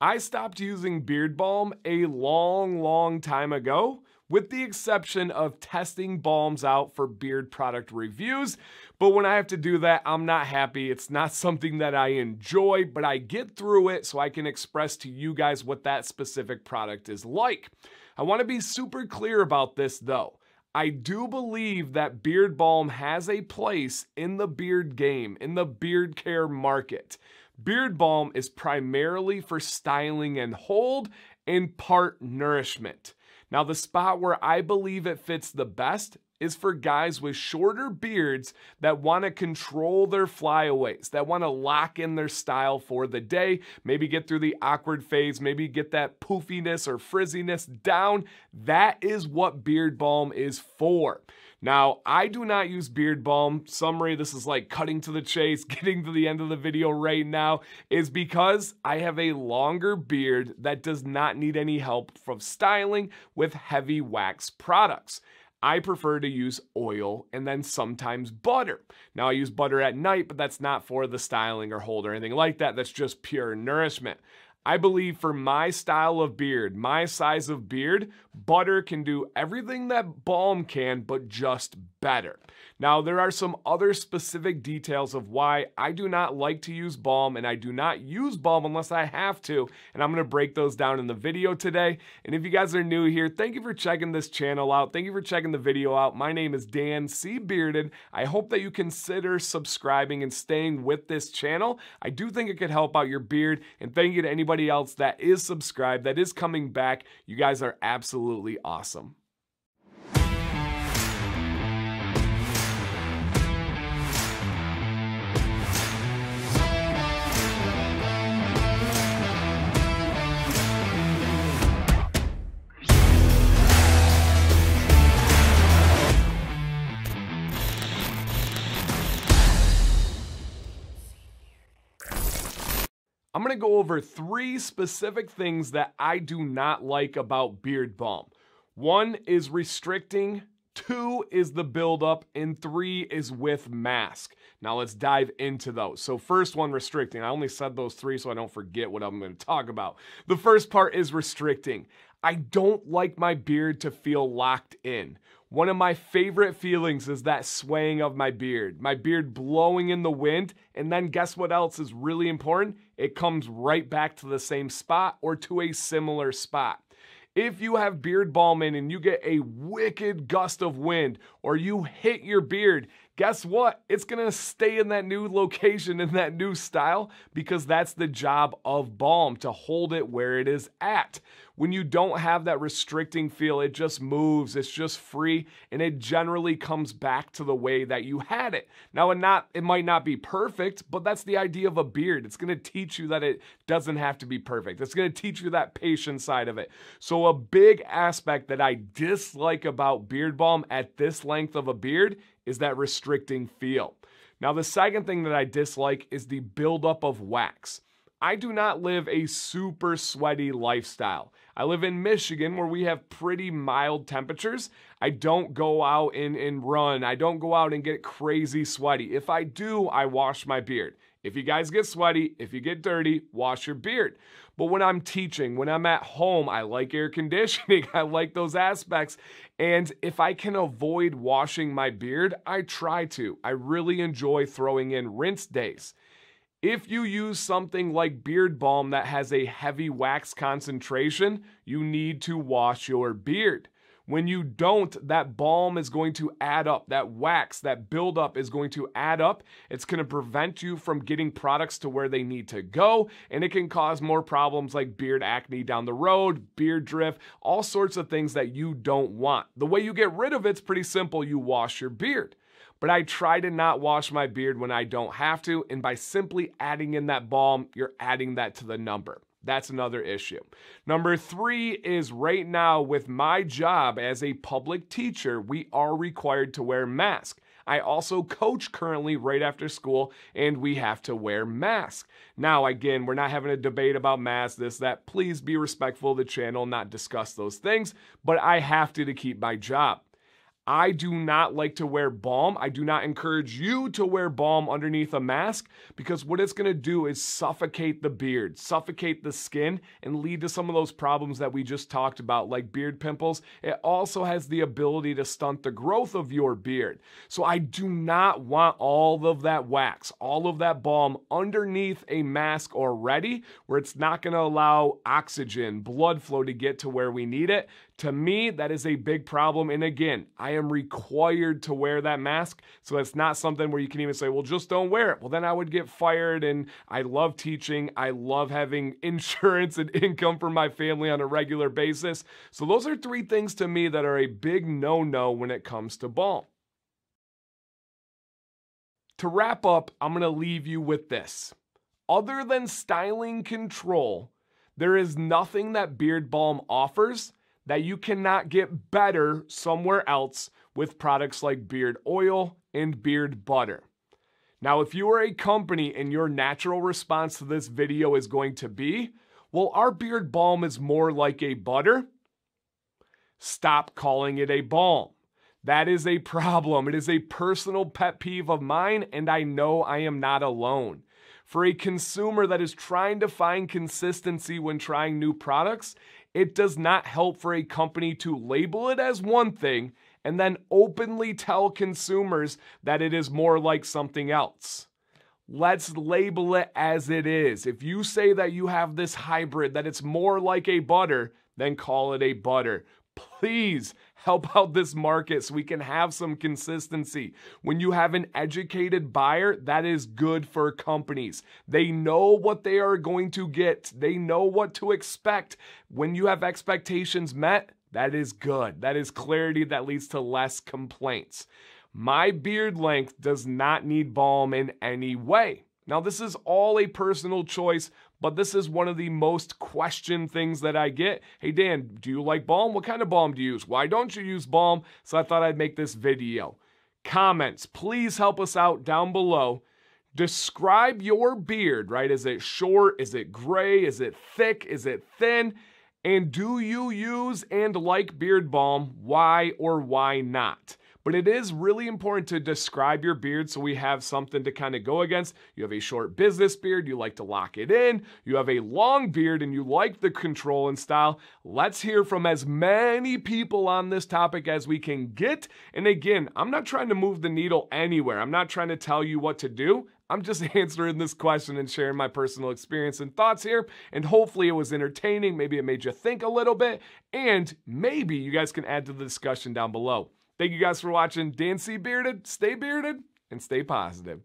I stopped using beard balm a long time ago, with the exception of testing balms out for beard product reviews. But when I have to do that, I'm not happy. It's not something that I enjoy, but I get through it so I can express to you guys what that specific product is like. I want to be super clear about this though. I do believe that beard balm has a place in the beard game, in the beard care market. Beard balm is primarily for styling and hold and part nourishment. Now, the spot where I believe it fits the best is for guys with shorter beards that want to control their flyaways, that want to lock in their style for the day, maybe get through the awkward phase, maybe get that poofiness or frizziness down. That is what beard balm is for. Now, I do not use beard balm. Summary, this is like cutting to the chase, getting to the end of the video right now, is because I have a longer beard that does not need any help from styling with heavy wax products. I prefer to use oil and then sometimes butter. Now, I use butter at night, but that's not for the styling or hold or anything like that. That's just pure nourishment. I believe for my style of beard, my size of beard, butter can do everything that balm can, but just better. Now, there are some other specific details of why I do not like to use balm, and I do not use balm unless I have to, and I'm going to break those down in the video today. And if you guys are new here, thank you for checking this channel out. Thank you for checking the video out. My name is Dan C. Bearded. I hope that you consider subscribing and staying with this channel. I do think it could help out your beard, and thank you to anybody else that is subscribed, that is coming back. You guys are absolutely awesome. I'm going to go over 3 specific things that I do not like about beard balm. 1 is restricting, 2 is the buildup, and 3 is with mask. Now let's dive into those. So first one, restricting. I only said those 3 so I don't forget what I'm going to talk about. The first part is restricting. I don't like my beard to feel locked in. One of my favorite feelings is that swaying of my beard blowing in the wind, and then guess what else is really important? It comes right back to the same spot or to a similar spot. If you have beard balm in and you get a wicked gust of wind or you hit your beard, guess what? It's gonna stay in that new location, in that new style, because that's the job of balm, to hold it where it is at. When you don't have that restricting feel, it just moves, it's just free, and it generally comes back to the way that you had it. Now, it might not be perfect, but that's the idea of a beard. It's gonna teach you that it doesn't have to be perfect. It's gonna teach you that patient side of it. So a big aspect that I dislike about beard balm at this length of a beard is that restricting feel. Now, the second thing that I dislike is the buildup of wax. I do not live a super sweaty lifestyle. I live in Michigan where we have pretty mild temperatures. I don't go out and run. I don't go out and get crazy sweaty. If I do, I wash my beard. If you guys get sweaty, if you get dirty, wash your beard. But when I'm teaching, when I'm at home, I like air conditioning. I like those aspects. And if I can avoid washing my beard, I try to. I really enjoy throwing in rinse days. If you use something like beard balm that has a heavy wax concentration, you need to wash your beard. When you don't, that balm is going to add up. That wax, that buildup is going to add up. It's going to prevent you from getting products to where they need to go, and it can cause more problems like beard acne down the road, beard drift, all sorts of things that you don't want. The way you get rid of it's pretty simple. You wash your beard. But I try to not wash my beard when I don't have to, and by simply adding in that balm, you're adding that to the number. That's another issue. Number 3 is right now with my job as a public teacher, we are required to wear masks. I also coach currently right after school, and we have to wear masks. Now, again, we're not having a debate about masks, this, that. Please be respectful of the channel, not discuss those things, but I have to keep my job. I do not like to wear balm. I do not encourage you to wear balm underneath a mask because what it's going to do is suffocate the beard, suffocate the skin, and lead to some of those problems that we just talked about, like beard pimples. It also has the ability to stunt the growth of your beard. So I do not want all of that wax, all of that balm underneath a mask already, where it's not going to allow oxygen, blood flow to get to where we need it. To me, that is a big problem. And again, I am required to wear that mask. So it's not something where you can even say, well, just don't wear it. Well, then I would get fired. And I love teaching. I love having insurance and income for my family on a regular basis. So those are 3 things to me that are a big no-no when it comes to balm. To wrap up, I'm going to leave you with this. Other than styling control, there is nothing that Beard Balm offers that you cannot get better somewhere else with products like beard oil and beard butter. Now, if you are a company and your natural response to this video is going to be, well, our beard balm is more like a butter, stop calling it a balm. That is a problem. It is a personal pet peeve of mine, and I know I am not alone. For a consumer that is trying to find consistency when trying new products, it does not help for a company to label it as one thing and then openly tell consumers that it is more like something else. Let's label it as it is. If you say that you have this hybrid, that it's more like a butter, then call it a butter. Please help out this market so we can have some consistency. When you have an educated buyer, that is good for companies. They know what they are going to get. They know what to expect. When you have expectations met, that is good. That is clarity that leads to less complaints. My beard length does not need balm in any way. Now, this is all a personal choice, but this is one of the most questioned things that I get. Hey, Dan, do you like balm? What kind of balm do you use? Why don't you use balm? So I thought I'd make this video. Comments, please help us out down below. Describe your beard, right? Is it short? Is it gray? Is it thick? Is it thin? And do you use and like beard balm? Why or why not? But it is really important to describe your beard so we have something to kind of go against. You have a short business beard, you like to lock it in. You have a long beard and you like the control and style. Let's hear from as many people on this topic as we can get. And again, I'm not trying to move the needle anywhere. I'm not trying to tell you what to do. I'm just answering this question and sharing my personal experience and thoughts here. And hopefully it was entertaining. Maybe it made you think a little bit. And maybe you guys can add to the discussion down below. Thank you guys for watching. Dan C. Bearded, stay bearded, and stay positive.